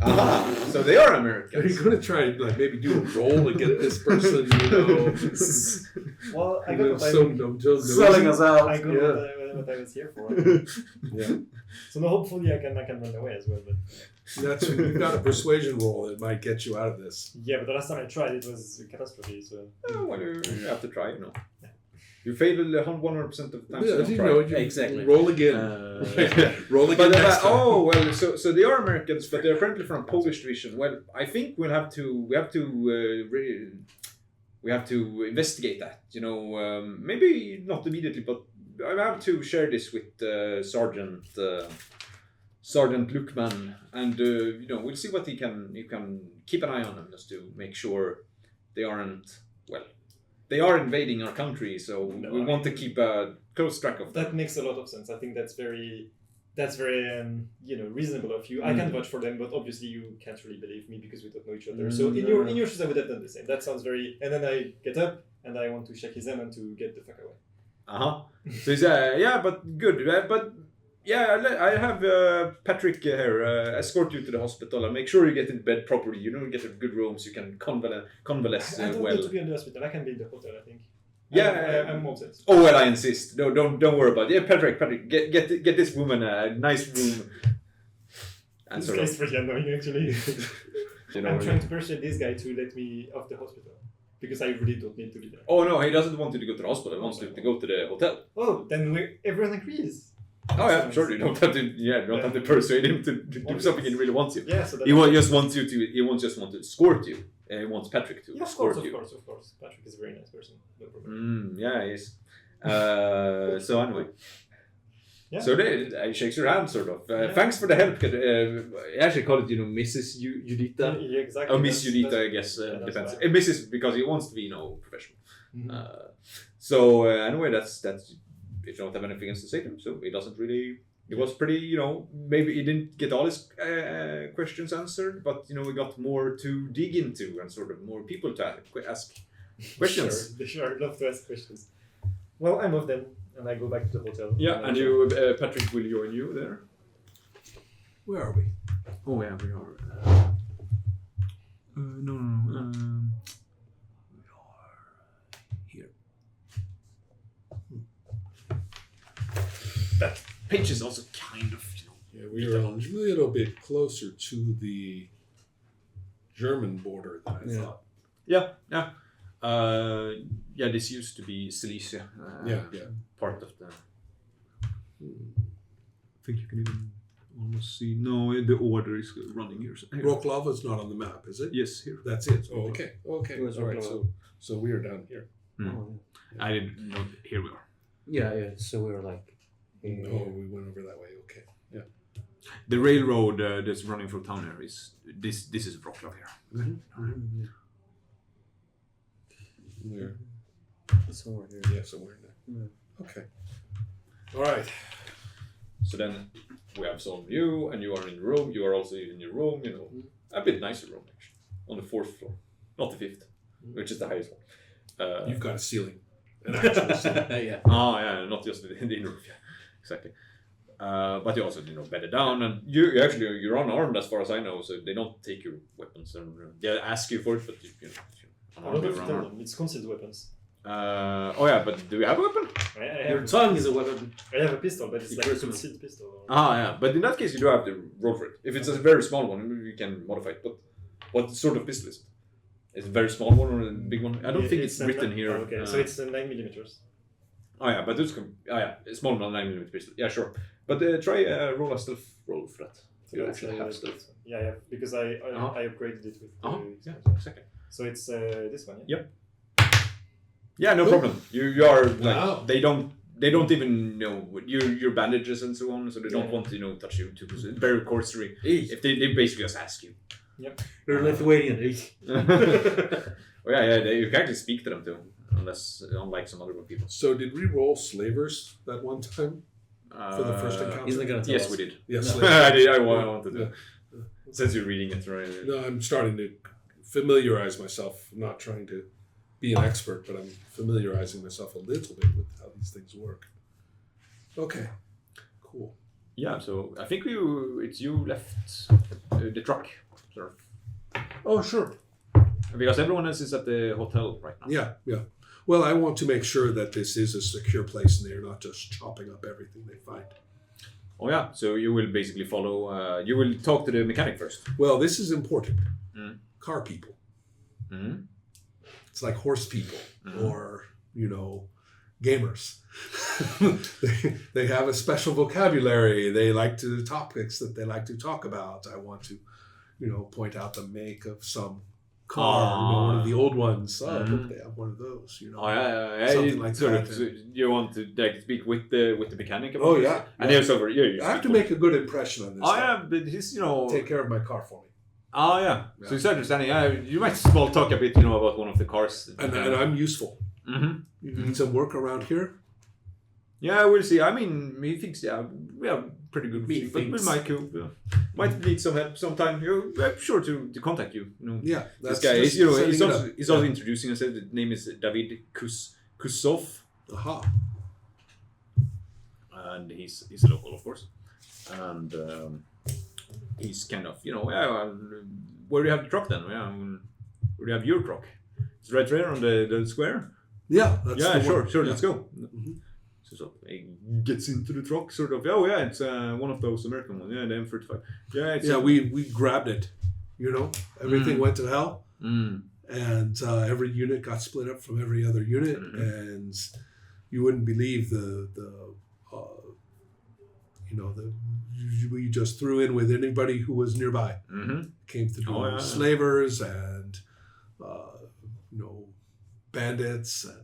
Aha! So they are Are Americans. you going to try and like maybe do a roll and get this person, you know? Well, I You got know, what I some Selling us out. I got Yeah. what I was here for. Yeah, So no, hopefully I can run away as well. But that's you've got a persuasion roll that might get you out of this. yeah, but the last time I tried it was a catastrophe. So Oh, well, you have to try, you know. You failed 100% of the time. Yeah, so you don't know, try. you Exactly. roll again. Roll again But next time. oh well, so they are Americans, but they're apparently from Polish division. Well, I think we have to investigate that. You know, maybe not immediately, but I have to share this with Sergeant Luckman, and you know, we'll see what you can keep an eye on them just to make sure they aren't well. They are invading our country, so we want to keep a close track of them. that makes a lot of sense. I think that's very reasonable of you. I can vouch for them, but obviously you can't really believe me because we don't know each other. So in your shoes, I would have done the same. That sounds very. And then I get up and I want to shake his hand and to get the fuck away. So he's but good. But yeah, I have Patrick here escort you to the hospital and make sure you get in bed properly. You know, get a good room so you can convalesce I don't well. need to be in the hospital. I can be in the hotel, I think. Yeah, I'm obsessed. Oh well, I insist. No, don't worry about it. Yeah, Patrick, get this woman a nice room. And This sort guy's of, pretty annoying, actually. you know, I'm trying to persuade this guy to let me off the hospital because I really don't need to be there. Oh no, he doesn't want you to go to the hospital. He wants you to go to the hotel. Oh, then everyone agrees. Oh yeah, sure. You don't have to. Yeah, you don't have to persuade him to do something he really wants you. Yeah, so that He just wants you to. He won't just want to escort you. He wants Patrick to Yeah, of escort course, you. of course. Patrick is a very nice person. No problem. Yeah, he is. So anyway. Yeah. So he shakes your hand, sort of. Thanks for the help. I actually call it, Mrs. Judita. Yeah, exactly. Or Miss That's- Judita, I guess. that's Depends. fine. Mrs. because he wants to be, professional. Mhm. So anyway, that's. If you don't have anything else to say to him, so he doesn't really. It was pretty, maybe he didn't get all his questions answered, but we got more to dig into and sort of more people to ask questions. Sure, I'd love to ask questions. Well, I'm off then, and I go back to the hotel. Yeah, and you, Patrick, will join you there. Where are we? Oh yeah, we are. No. We are here. That page is also kind of, Yeah, we are a little bit closer to the German border than I thought. Yeah. This used to be Silesia. Yeah. Part of the. I think you can even almost see. No, the order is running here. Wroclaw is not on the map, is it? Yes, here. That's it. Oh, okay. Where's All right. Wroclaw? So we are down here. Oh, I didn't know. Here we are. yeah. So we were like. Oh, we went over that way. Okay. Yeah. The railroad that's running through town here is this. This is Wroclaw here. We're Somewhere here. yeah, somewhere in there. Okay. All right. So then we have some of you, and you are in the room. You are also in your room. A bit nicer room actually, on the 4th floor, not the 5th, which is the highest one. You've got a ceiling. An actual ceiling. Yeah. Yeah, not just the roof. Yeah, exactly. But you also, bedded down, and you're unarmed as far as I know, so they don't take your weapons, and they ask you for it, but I unarmed, don't have you're to tell unarmed. them. It's concealed weapons. But do we have a weapon? I Your have, tongue is a weapon. I have a pistol, but it's Be like a personal. concealed pistol. Yeah, but in that case, you do have to roll for it. If it's a very small one, maybe we can modify it. But what sort of pistol is it? Is it a very small one or a big one? I don't think it's written here. Okay, so it's 9mm. But it's a small 9mm pistol. Yeah, sure. But try roll a stealth roll for that. So You that's, actually have stealth. Yeah, because I upgraded it with. Yeah, exactly. So it's this one. Yep. Yeah, no problem. You are like Wow. they don't even know your bandages and so on, so they don't want to touch you too. It's very cursory. If they basically just ask you. They're Lithuanian. You can actually speak to them too, unlike some other people. So did we roll slavers that one time for the first encounter? He's not gonna tell Yes, us. we did. Yes. I slavers. did. I wanted to. Since you're reading it, right? No, I'm starting to familiarize myself. I'm not trying to be an expert, but I'm familiarizing myself a little bit with how these things work. Okay, cool. Yeah, so I think it's you left the truck, sort of. Oh, sure. Because everyone else is at the hotel right now. Yeah. Well, I want to make sure that this is a secure place and they're not just chopping up everything they find. Oh yeah, so you will basically follow, you will talk to the mechanic first. Well, this is important. Mm. Car people. Mm. It's like horse people Mm. or, gamers. they have a special vocabulary. They like topics that they like to talk about. I want to, point out the make of some car, one of the old ones. Oh, look, they have one of those, Oh yeah. Something like sort that. of, so you want to speak with the mechanic about Oh, this? yeah. And Yeah. there's over you I have to make a good impression on this Oh guy. yeah, but he's, Take care of my car for me. Oh yeah. Yeah. So it's understanding. You might small talk a bit, about one of the cars. And I'm useful. Mm-hmm. You need some work around here? Yeah, we'll see. I mean, he thinks we have pretty good He machine, but we thinks. might need some help sometime. I'm sure to contact you. Yeah. This guy is, setting he's it also, up. he's also introducing us. The name is David Kusov, Aha. and he's a local, of course, and he's kind of where do you have the truck then? Yeah, where do you have your truck? It's right there on the square. Yeah. That's Yeah, the one. sure, Yeah. let's go. Mhm. So he gets into the truck, sort of. Oh yeah, it's one of those American ones. Yeah, the M35. Yeah, it's Yeah, we grabbed it. Everything went to hell. Mm. And every unit got split up from every other unit, and you wouldn't believe we just threw in with anybody who was nearby. Mm-hmm. Came through Oh, yeah. slavers and bandits and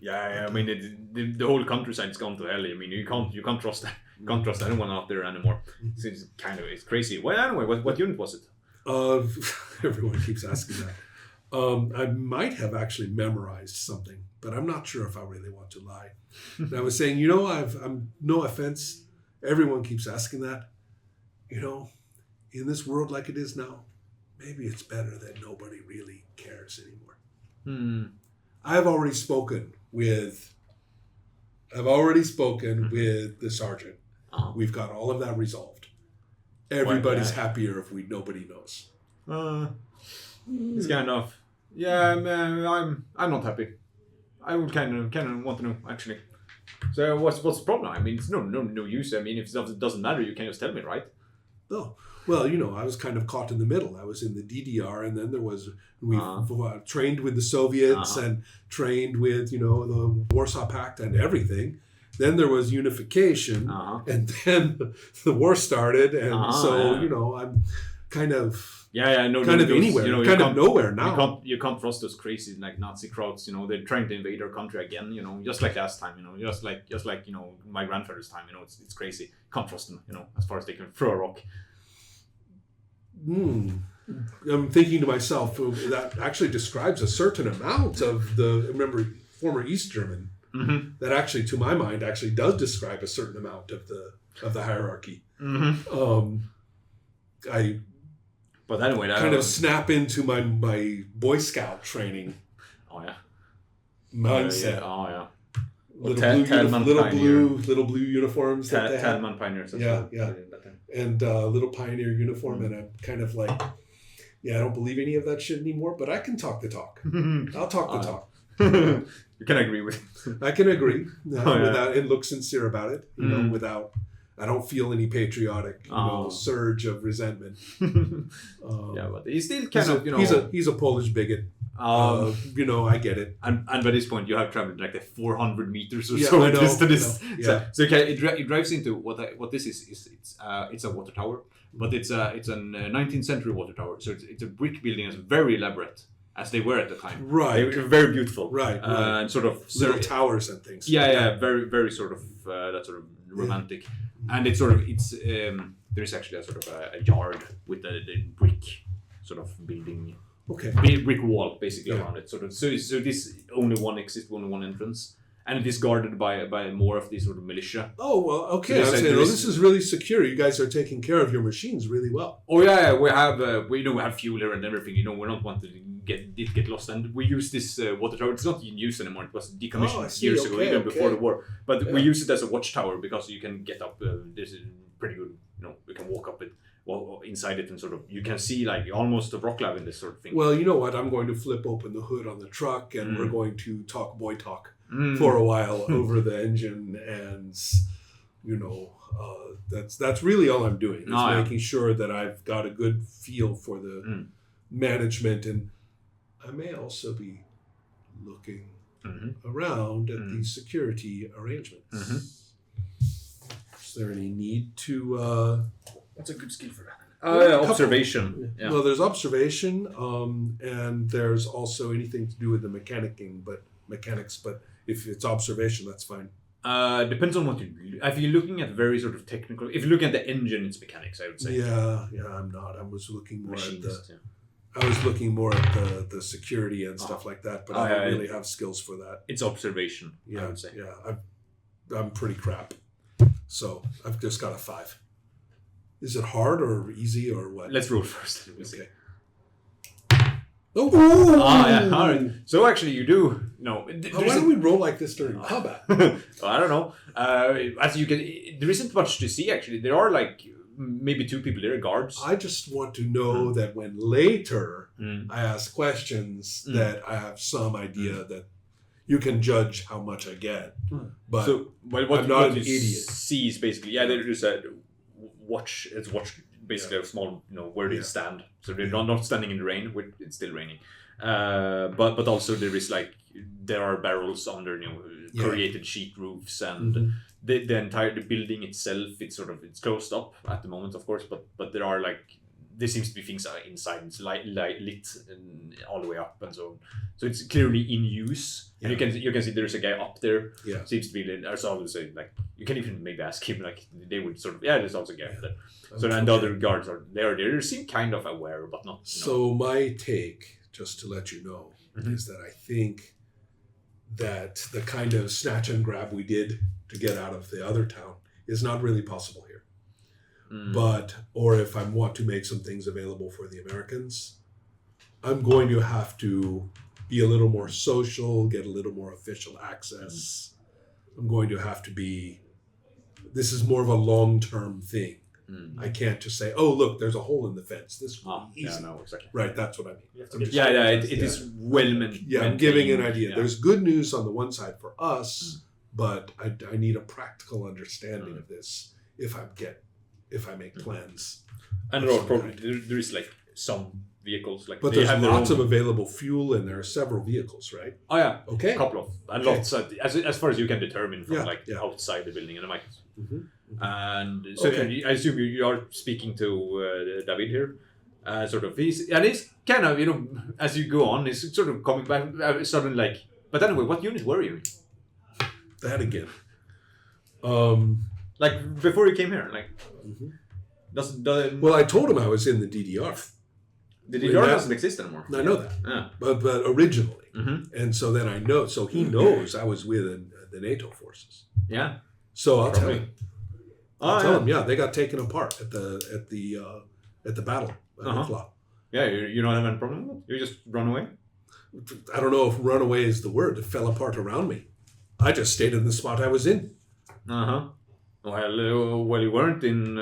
Yeah, I mean the whole countryside's gone to hell. I mean you can't trust anyone out there anymore. It's crazy. Well, anyway, what unit was it? everyone keeps asking that. I might have actually memorized something, but I'm not sure if I really want to lie. And I was saying, I'm no offense. Everyone keeps asking that. In this world like it is now, maybe it's better that nobody really cares anymore. I've already spoken with the sergeant. Uh-huh. We've got all of that resolved. Everybody's happier if nobody knows. It's kind of I'm not happy. I would kind of want to know actually. So what's the problem? I mean, it's no use. I mean, if it doesn't matter, you can just tell me, right? Oh, well, I was kind of caught in the middle. I was in the DDR, and then we trained with the Soviets and trained with, the Warsaw Pact and everything. Then there was unification, and then the war started, and I'm kind of anywhere, kind of nowhere now. You can't trust those crazy Nazi crowds. They're trying to invade our country again. Just like last time. Just like my grandfather's time. It's crazy. Can't trust them. As far as they can throw a rock. I'm thinking to myself, that actually describes a certain amount of former East German. Mm-hmm. That actually, to my mind, actually does describe a certain amount of the hierarchy. Mm-hmm. But anyway, kind of snap into my Boy Scout training. Oh yeah. Mindset. Oh yeah. Little blue uniforms that they have. Talman Pioneers. Yeah. And little pioneer uniform, and I'm kind of like, I don't believe any of that shit anymore, but I can talk the talk. I'll talk the talk. You can agree with it. I can agree without and look sincere about it. Without I don't feel any patriotic surge of resentment. But he's still kind of he's a Polish bigot. I get it. And by this point, you have traveled like 400 meters or Yeah, so I know, to this. I know. Yeah. So it drives into what this is. It's a water tower, but it's a 19th century water tower. So it's a brick building. It's very elaborate, as they were at the time. Right. They were very beautiful. Right. And sort of little towers and things. Yeah. Very, very sort of that sort of romantic. And it's there's actually a sort of a yard with the brick sort of building. Okay. Brick wall basically around it. So this only one entrance, and it is guarded by more of these sort of militia. Oh well, okay. So I'm saying, this is really secure. You guys are taking care of your machines really well. Oh yeah, we have fuel here and everything. We're not want to get lost. And we use this water tower. It's not in use anymore. It was decommissioned years ago, Okay, even before the war. But we Yeah. use it as a watchtower because you can get up. This is pretty good. We can walk up it. Well, inside it and sort of you can see like almost a rock lava in this sort of thing. Well, you know what? I'm going to flip open the hood on the truck, and we're going to talk boy talk Mm. for a while over the engine, and that's really all I'm doing. Is yeah. making sure that I've got a good feel for the management, and I may also be looking around at the security arrangements. Is there any need to? What's a good skill for that? Observation. Yeah. Well, there's observation, and there's also anything to do with the mechanics. But if it's observation, that's fine. Depends on what you. If you're looking at very sort of technical, if you're looking at the engine, it's mechanics. I would say. Yeah, I'm not. I was looking more Machinist, at I was looking more at the security and stuff like that, but I don't really have skills for that. It's observation. Yeah, I would say. Yeah, I'm pretty crap. So I've just got a 5. Is it hard or easy or what? Let's roll first. We'll see. Okay. Oh! Yeah. All right. So actually, you do. No. Why don't we roll like this during combat? Well, I don't know. As you can, there isn't much to see actually. There are like maybe 2 people there, guards. I just want to know that when later I ask questions, that I have some idea that you can judge how much I get. But so, what I'm not an you idiot. see is basically there's a watch. It's watch basically a small where they stand. So they're not standing in the rain. It's still raining. But also there are barrels under corrugated sheet roofs and the entire building itself. It's closed up at the moment, of course. But there are there seems to be things inside. It's lit and all the way up and so on. So it's clearly in use. Yeah. And you can see there's a guy up there. Yeah. Seems to be. So I would say you can even maybe ask him they would there's also a guy up there. So then the other guards are there. They seem kind of aware, but not. So my take, just to let you know, is that I think that the kind of snatch and grab we did to get out of the other town is not really possible here. Or if I want to make some things available for the Americans, I'm going to have to be a little more social, get a little more official access. I'm going to have to be. This is more of a long-term thing. I can't just say, "Oh, look, there's a hole in the fence." This will be easy. Yeah, no, exactly. Right, that's what I mean. It is well meant. Yeah, I'm giving an idea. Yeah. There's good news on the one side for us, but I need a practical understanding of this if I make plans. And there is some vehicles But there's lots of available fuel, and there are several vehicles, right? Oh yeah, Okay. a couple of and lots as far as you can determine from outside the building, and and so I assume you are speaking to David here, he's kind of as you go on, he's sort of coming back suddenly But anyway, what unit were you in? That again. Before you came here, doesn't Well, I told him I was in the DDR. the DDR doesn't exist anymore. I know that. Yeah. But originally. And so then I know. So he knows I was with the NATO forces. Yeah. So I'll tell him. I'll tell him. Yeah, they got taken apart at the battle at Ukla. Yeah, you don't have any problem with it? You just run away? I don't know if run away is the word. It fell apart around me. I just stayed in the spot I was in. Well, you weren't in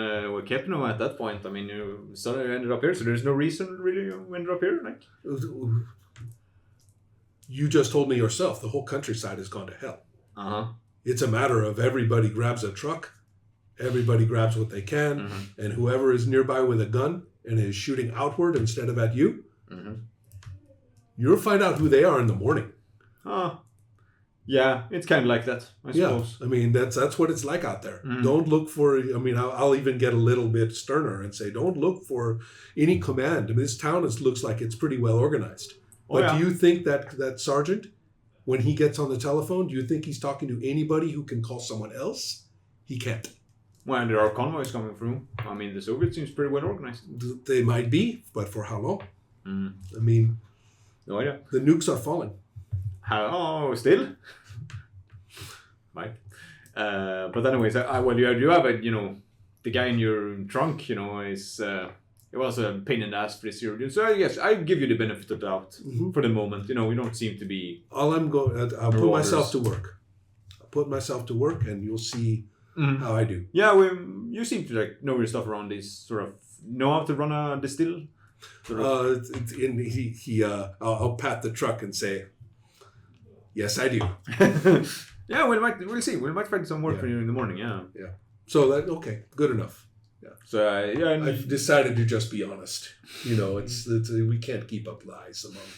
Kepno at that point. I mean, you suddenly ended up here, so there's no reason really you ended up here. You just told me yourself the whole countryside has gone to hell. It's a matter of everybody grabs a truck, everybody grabs what they can, and whoever is nearby with a gun and is shooting outward instead of at you, you'll find out who they are in the morning. Yeah, it's kind of like that, I suppose. I mean, that's what it's like out there. Don't look for, I'll even get a little bit sterner and say, don't look for any command. I mean, this town looks like it's pretty well organized. But do you think that sergeant, when he gets on the telephone, do you think he's talking to anybody who can call someone else? He can't. Well, and there are convoys coming through. I mean, the Soviet seems pretty well organized. They might be, but for how long? I mean, no idea. The nukes are falling. How? Still? Might. But anyways, you have a, the guy in your trunk, is it was a pain in the ass for this year. So I guess I give you the benefit of the doubt for the moment. You know, we don't seem to be. All I'm going, I'll put Marauders. myself to work. I'll put myself to work, and you'll see how I do. Yeah, you seem to like know your stuff around this sort of know how to run a distill. Sort of. I'll pat the truck and say, yes, I do. Yeah, we'll see. We might find some work for you in the morning. Yeah. So that okay, good enough. Yeah. So and I've decided to just be honest. You know, it's we can't keep up lies among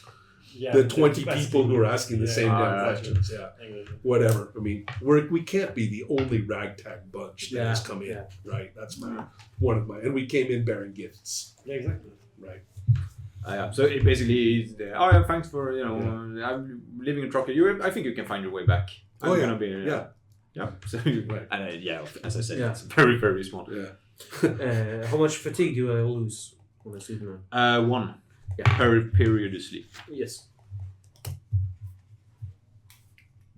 the 20 people who are asking the same damn questions. Yeah. Exactly. Whatever. I mean, we can't be the only ragtag bunch that has come in, right? That's one of my, and we came in bearing gifts, Yeah, exactly. right? yeah. So it basically is thanks for I'm living in Trocker. I think you can find your way back. I'm gonna be yeah. So Right. and as I said, Yeah. it's very very small. Yeah. How much fatigue do I lose when I sleep now? 1 per period of sleep. Yes.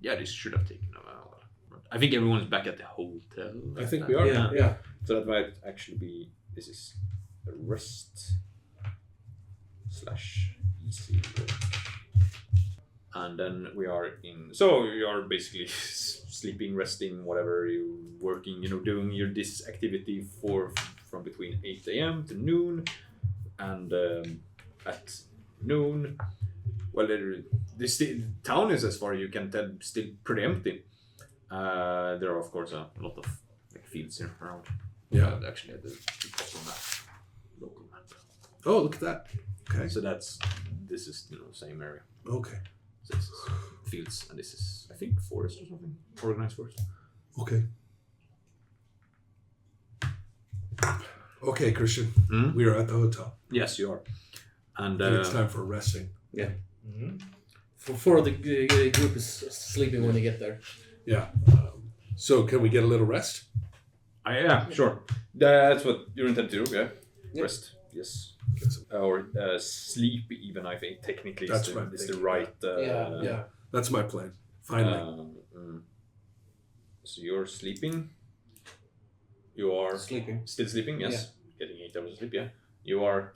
Yeah, this should have taken a while. But I think everyone's back at the hotel. I think we are. Yeah. Yeah. So that might actually be. This is a rest / easy work. And then we are in. So you are basically sleeping, resting, whatever you working. You know, doing this activity from between 8 a.m. to noon, and at noon. Well, this town is, as far as you can tell, still pretty empty. There are, of course, a lot of fields here around. Yeah. Actually, at the local map. Oh, look at that. Okay. So this is same area. Okay. So this is fields, and this is, I think, forest or something. Organized forest. Okay. Okay, Christian. We are at the hotel. Yes, you are. And I think it's time for resting. Yeah. For the group is sleeping when they get there. Yeah. So can we get a little rest? yeah, sure. That's what you're intended to do. Yeah. Yeah. Rest. Yes. Get some. Or sleep, even, I think technically That's is right. the right. Yeah. That's my plan. Finally. So you're sleeping. You are Sleeping. still sleeping. Yes. Getting 8 hours of sleep. Yeah. You are.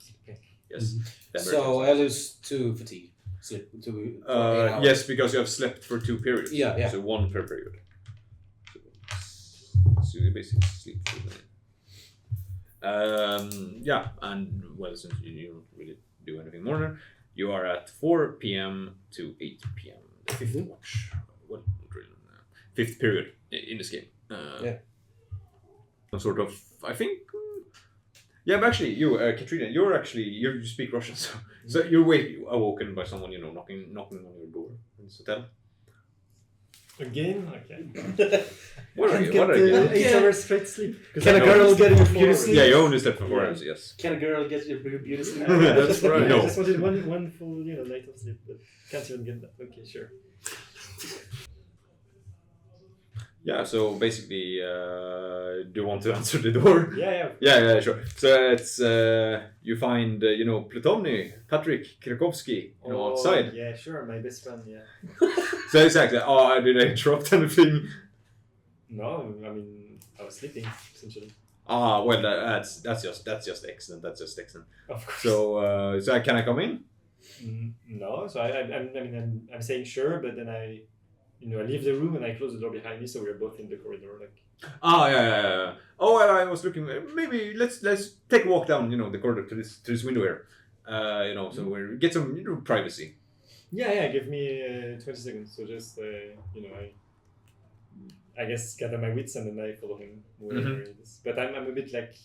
Yes. Then very So close. I lose 2 fatigue. Sleep for 8 hours. Yes, because you have slept for 2 periods. Yeah. So 1 per period. So you basically sleep for the yeah, and well, since you don't really do anything more there, you are at 4 p.m. to 8 p.m. The 5th watch. Well, not really. 5th period in this game. Some sort of, I think. Yeah, but actually, you, Katrina, you speak Russian, so you're awoken by someone knocking on your door in this hotel. Again? Okay. What are Can't you? What are get you? 8 hours straight sleep. Can a girl get your beauty Yeah, sleep? you only slept for 4 hours. Yes. Can a girl get your beauty sleep? That's right. No. I just wanted one full night of sleep, but can't even get that. Okay, sure. Yeah, so basically, do you want to answer the door? Yeah. Yeah, sure. So it's you find Plutoni, Patrick Krakovsky, outside. Yeah, sure. My best friend. Yeah. So exactly. Oh, did I interrupt anything? No, I mean I was sleeping essentially. Ah, well, that's just excellent. That's just excellent. Of course. So can I come in? No, so I'm saying sure, but then I leave the room and I close the door behind me, so we're both in the corridor, like. Ah, yeah. Oh, well, I was looking. Maybe let's take a walk down, the corridor to this window here. So we get some privacy. Yeah. Give me 20 seconds. So just I guess gather my wits and then I follow him wherever it is. But I'm a bit like,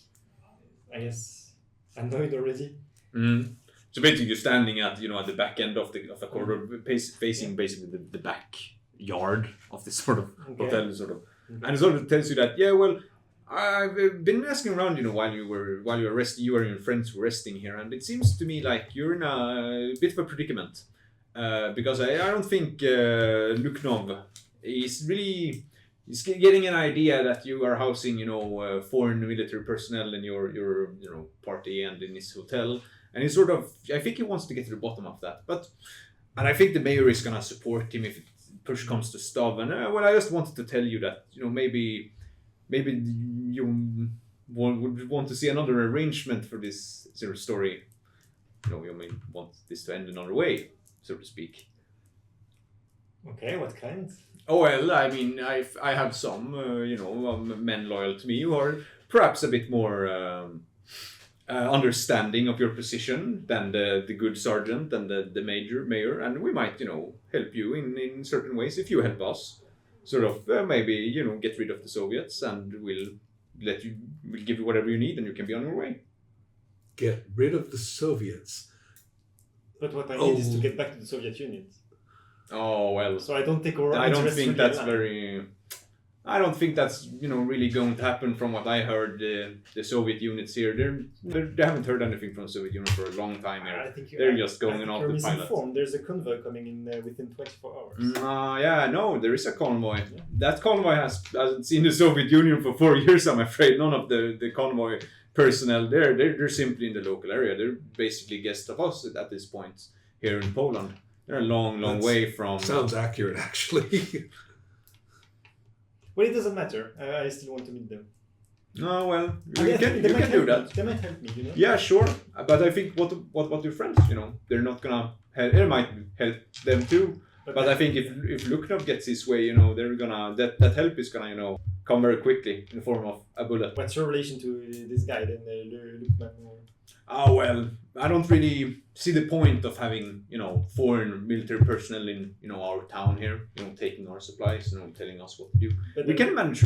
I guess, annoyed already. So basically, you're standing at the back end of the corridor, facing basically the back yard of this sort of hotel, sort of, and it sort of tells you that I've been asking around, while you were resting, you and your friends were resting here, and it seems to me like you're in a bit of a predicament, because I don't think Luknov is really. He's getting an idea that you are housing, foreign military personnel in your party and in his hotel, and he sort of, I think he wants to get to the bottom of that, and I think the mayor is gonna support him if push comes to shove. And I just wanted to tell you that maybe you would want to see another arrangement for this sort of story. You may want this to end another way, so to speak. Okay, what kind? Oh well, I mean, I have some, men loyal to me who are perhaps a bit more understanding of your position than the good sergeant and the mayor, and we might, help you in certain ways if you help us. Sort of maybe get rid of the Soviets, and we'll give you whatever you need, and you can be on your way. Get rid of the Soviets. But what I need is to get back to the Soviet Union. Oh well. So I don't think our I don't interests think really that's align. very. I don't think that's really going to happen. From what I heard, the Soviet units here, they haven't heard anything from the Soviet Union for a long time here. I think They're just going off you're the pilot. misinformed. There's a convoy coming in within 24 hours. Yeah, no, there is a convoy. Yeah. That convoy hasn't seen the Soviet Union for 4 years. I'm afraid none of the convoy personnel there. They're simply in the local area. They're basically guests of us at this point here in Poland. They're a long way from. Sounds accurate, actually. Well, it doesn't matter. I still want to meet them. Oh well, you can do that. They might help me, Yeah, sure. But I think what your friends, they're not gonna help. It might help them too. But I think if Luknov gets his way, they're gonna that help is gonna come very quickly in the form of a bullet. What's your relation to this guy then, Lukman? Oh well, I don't really see the point of having foreign military personnel in our town here, taking our supplies, telling us what to do. But we can manage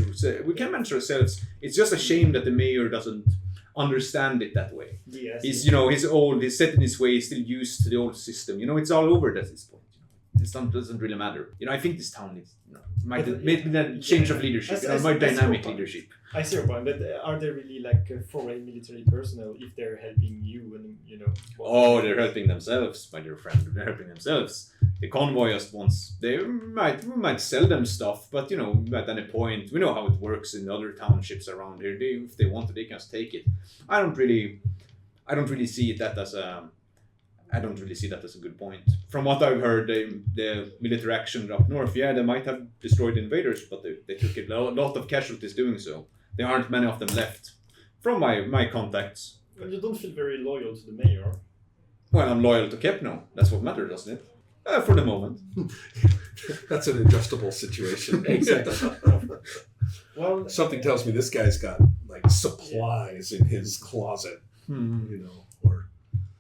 ourselves. It's just a shame that the mayor doesn't understand it that way. Yes. He's old. He's set in his way. He's still used to the old system. It's all over at this point. It doesn't really matter. I think this town needs might need a change of leadership. More dynamic leadership. I see your point, but are they really like foreign military personnel if they're helping you and Oh, they're helping themselves, my dear friend. They're helping themselves. The convoy just wants. We might sell them stuff, but at any point, we know how it works in other townships around here. If they want it, they can just take it. I don't really see that as a. I don't really see that as a good point. From what I've heard, the military action up north, they might have destroyed invaders, but they took a lot of casualties doing so. There aren't many of them left. From my contacts. But you don't feel very loyal to the mayor. Well, I'm loyal to Kepno. That's what matters, doesn't it? For the moment. That's an adjustable situation. Exactly. Well, something tells me this guy's got supplies in his closet, or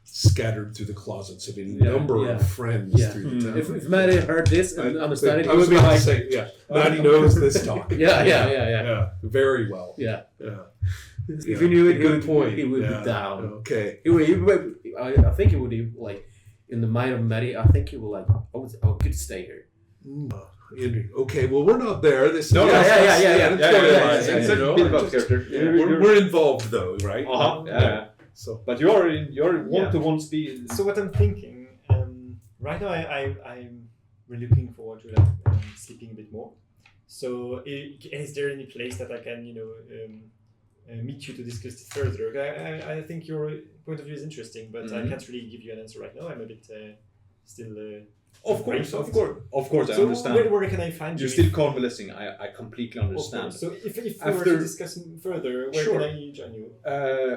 scattered through the closets of any number of friends through the town. If Maddie heard this and understood it, I was about to say, Maddie knows this talk. Yeah. Very well. Yeah. If he knew it, good point. He would be down. Okay. I think it would be in the mind of Maddie. I think he would I could stay here. Okay, well, we're not there. This No, yeah. It's a bit about character. We're involved though, right? Yeah. So, but you're one-to-one speed. So what I'm thinking, right now I'm really looking forward to sleeping a bit more. So is there any place that I can meet you to discuss this further? I think your point of view is interesting, but I can't really give you an answer right now. I'm a bit still. Of course, I so understand. Where can I find you? You're still convalescing. I completely understand. So if we were to discuss further, where can I join you?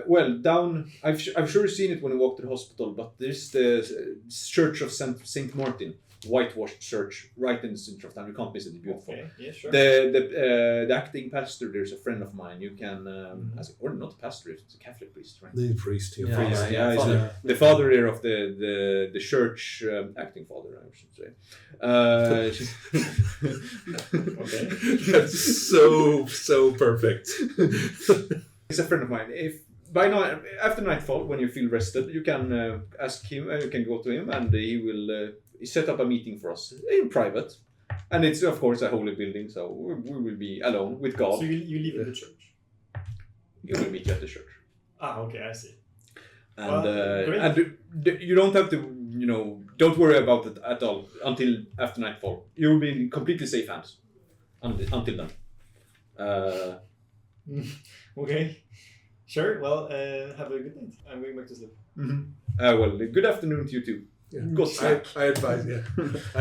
Well, down. I've sure seen it when you walk to the hospital, but there's the Church of Saint Martin, whitewashed church, right in the center of town. You can't miss it. It's beautiful. Okay. Yeah, sure. The acting pastor there's a friend of mine. You can or not a pastor, it's a Catholic priest, right? The priest, He's the father there of the church, acting father, I should say. Okay. That's so perfect. He's a friend of mine. If by now, after nightfall, when you feel rested, you can ask him. You can go to him, and he will set up a meeting for us in private. And it's of course a holy building, so we will be alone with God. So you live in the church. He will meet you at the church. Okay, I see. And you don't have to, don't worry about it at all until after nightfall. You will be in completely safe hands until then. Okay. Sure. Well, have a good night. I'm going back to sleep. Well, good afternoon to you too. Yeah. Go slack. I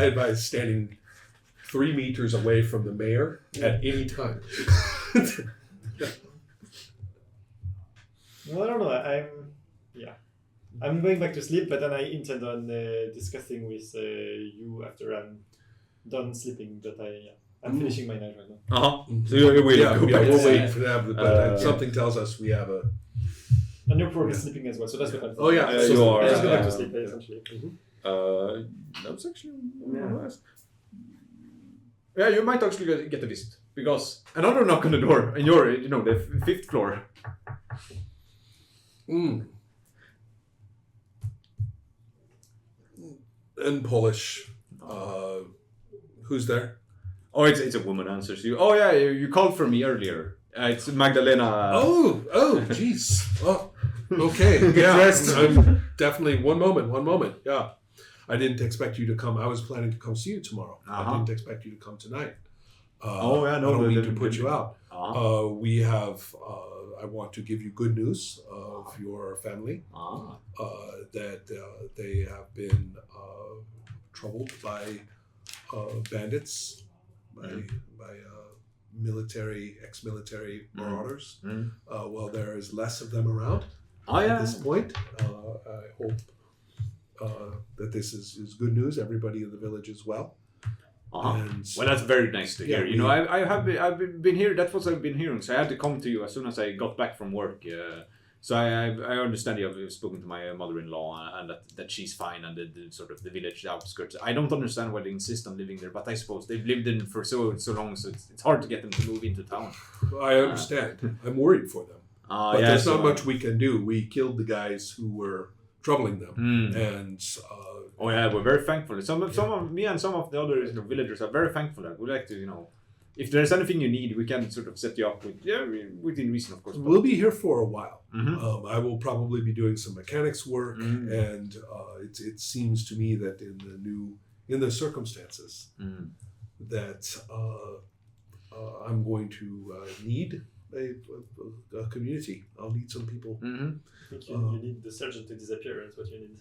advise standing 3 meters away from the mayor at any time. No, I don't know. I'm going back to sleep, but then I intend on discussing with you after I'm done sleeping. But I'm finishing my night right now. So you will Yeah, go back. we'll wait for that. But Uh, something tells us we have a. And you're probably sleeping as well, so that's what I'm. Oh yeah, Yeah, you are. Let's go back to uh, sleep essentially. That was actually nice. Yeah, you might actually get a visit because another knock on the door, and you're, the fifth floor. In Polish, who's there? Oh, it's a woman answers you. Oh yeah, you called for me earlier. It's Magdalena. Oh, jeez. Oh, okay. Yeah, I'm definitely. One moment. Yeah, I didn't expect you to come. I was planning to come see you tomorrow. I didn't expect you to come tonight. Oh yeah, no, I don't mean the- to put you out. We have. I want to give you good news of your family. That they have been troubled by bandits, by ex-military marauders. Well, there is less of them around at this point. I hope that this is good news. Everybody in the village is well. And Well, that's very nice to hear. Yeah, I've been here. That's what I've been hearing. So I had to come to you as soon as I got back from work. So I understand you've spoken to my mother-in-law and that she's fine and the sort of the village outskirts. I don't understand why they insist on living there, but I suppose they've lived in for so long, so it's hard to get them to move into town. I understand. I'm worried for them. But Yeah, there's so- not much we can do. We killed the guys who were troubling them, and Oh yeah, we're very thankful. Some of me and some of the other villagers are very thankful. We like to, if there's anything you need, we can sort of set you up within reason, of course. we'll be here for a while. Mhm. I will probably be doing some mechanics work, and it seems to me that in the circumstances that I'm going to need a community. I'll need some people. I think you need the sergeant to disappear. That's what you need.